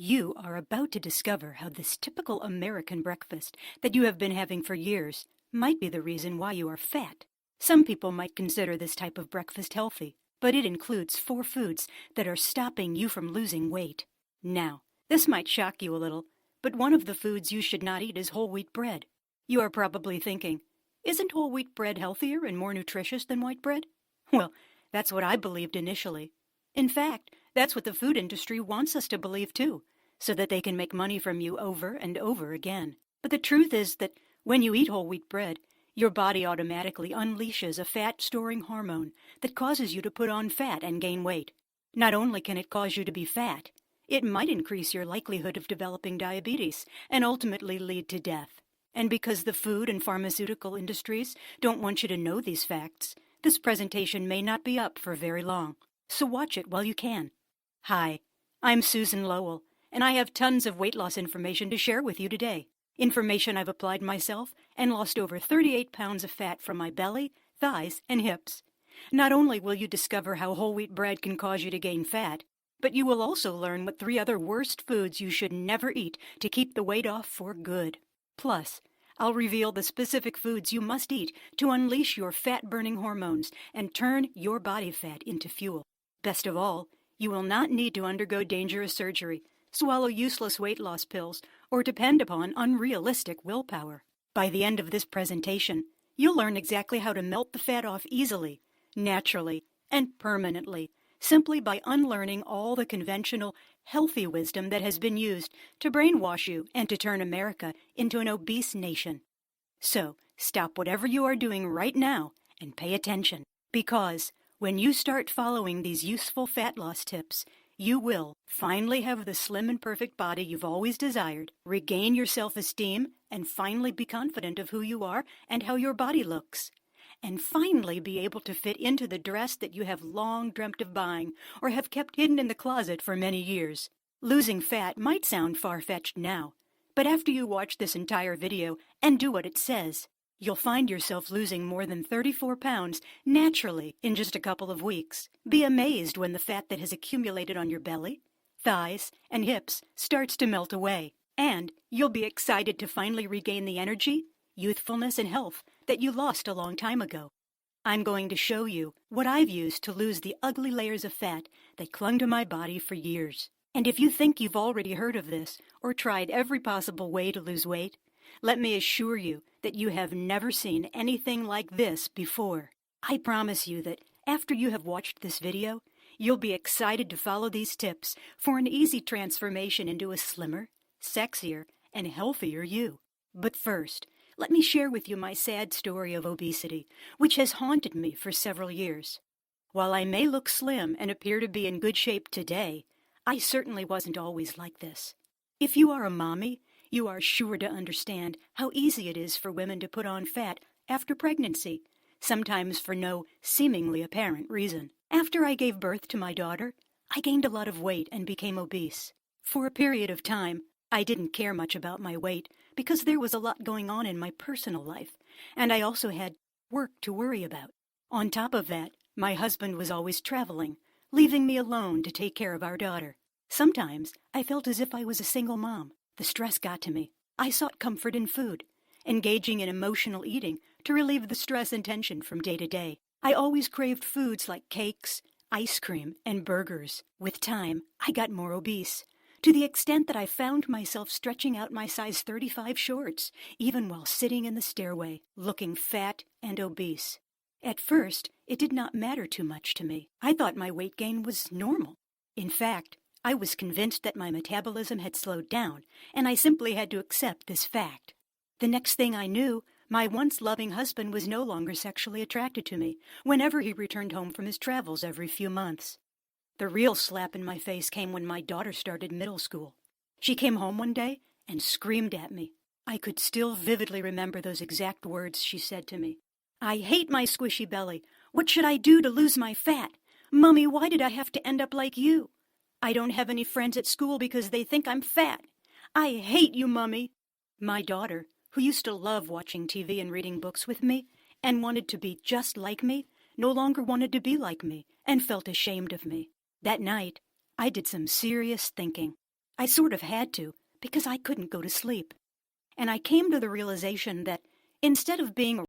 You are about to discover how this typical American breakfast that you have been having for years might be the reason why you are fat. Some people might consider this type of breakfast healthy, but it includes 4 foods that are stopping you from losing weight. Now, this might shock you a little, but one of the foods you should not eat is whole wheat bread. You are probably thinking, isn't whole wheat bread healthier and more nutritious than white bread? Well, that's what I believed initially. In fact, that's what the food industry wants us to believe too, so that they can make money from you over and over again. But the truth is that when you eat whole wheat bread, your body automatically unleashes a fat-storing hormone that causes you to put on fat and gain weight. Not only can it cause you to be fat, it might increase your likelihood of developing diabetes and ultimately lead to death. And because the food and pharmaceutical industries don't want you to know these facts, this presentation may not be up for very long. So watch it while you can. Hi, I'm Susan Lowell, and I have tons of weight loss information to share with you today. Information I've applied myself and lost over 38 pounds of fat from my belly, thighs, and hips. Not only will you discover how whole wheat bread can cause you to gain fat, but you will also learn what 3 other worst foods you should never eat to keep the weight off for good. Plus, I'll reveal the specific foods you must eat to unleash your fat-burning hormones and turn your body fat into fuel. Best of all, you will not need to undergo dangerous surgery, swallow useless weight loss pills, or depend upon unrealistic willpower. By the end of this presentation, you'll learn exactly how to melt the fat off easily, naturally, and permanently, simply by unlearning all the conventional, healthy wisdom that has been used to brainwash you and to turn America into an obese nation. So, stop whatever you are doing right now and pay attention, because when you start following these useful fat loss tips, you will finally have the slim and perfect body you've always desired, regain your self-esteem, and finally be confident of who you are and how your body looks, and finally be able to fit into the dress that you have long dreamt of buying or have kept hidden in the closet for many years. Losing fat might sound far-fetched now, but after you watch this entire video and do what it says, you'll find yourself losing more than 34 pounds naturally in just a couple of weeks. Be amazed when the fat that has accumulated on your belly, thighs, and hips starts to melt away. And you'll be excited to finally regain the energy, youthfulness, and health that you lost a long time ago. I'm going to show you what I've used to lose the ugly layers of fat that clung to my body for years. And if you think you've already heard of this or tried every possible way to lose weight, let me assure you that you have never seen anything like this before. I promise you that after you have watched this video, you'll be excited to follow these tips for an easy transformation into a slimmer, sexier, and healthier you. But first, let me share with you my sad story of obesity, which has haunted me for several years. While I may look slim and appear to be in good shape today, I certainly wasn't always like this. If you are a mommy, you are sure to understand how easy it is for women to put on fat after pregnancy, sometimes for no seemingly apparent reason. After I gave birth to my daughter, I gained a lot of weight and became obese. For a period of time, I didn't care much about my weight because there was a lot going on in my personal life, and I also had work to worry about. On top of that, my husband was always traveling, leaving me alone to take care of our daughter. Sometimes I felt as if I was a single mom. The stress got to me. I sought comfort in food, engaging in emotional eating to relieve the stress and tension from day to day. I always craved foods like cakes, ice cream, and burgers. With time, I got more obese, to the extent that I found myself stretching out my size 35 shorts, even while sitting in the stairway, looking fat and obese. At first, it did not matter too much to me. I thought my weight gain was normal. In fact, I was convinced that my metabolism had slowed down, and I simply had to accept this fact. The next thing I knew, my once loving husband was no longer sexually attracted to me whenever he returned home from his travels every few months. The real slap in my face came when my daughter started middle school. She came home one day and screamed at me. I could still vividly remember those exact words she said to me. "I hate my squishy belly. What should I do to lose my fat? Mommy, why did I have to end up like you? I don't have any friends at school because they think I'm fat. I hate you, Mummy." My daughter, who used to love watching TV and reading books with me and wanted to be just like me, no longer wanted to be like me and felt ashamed of me. That night, I did some serious thinking. I sort of had to, because I couldn't go to sleep. And I came to the realization that instead of being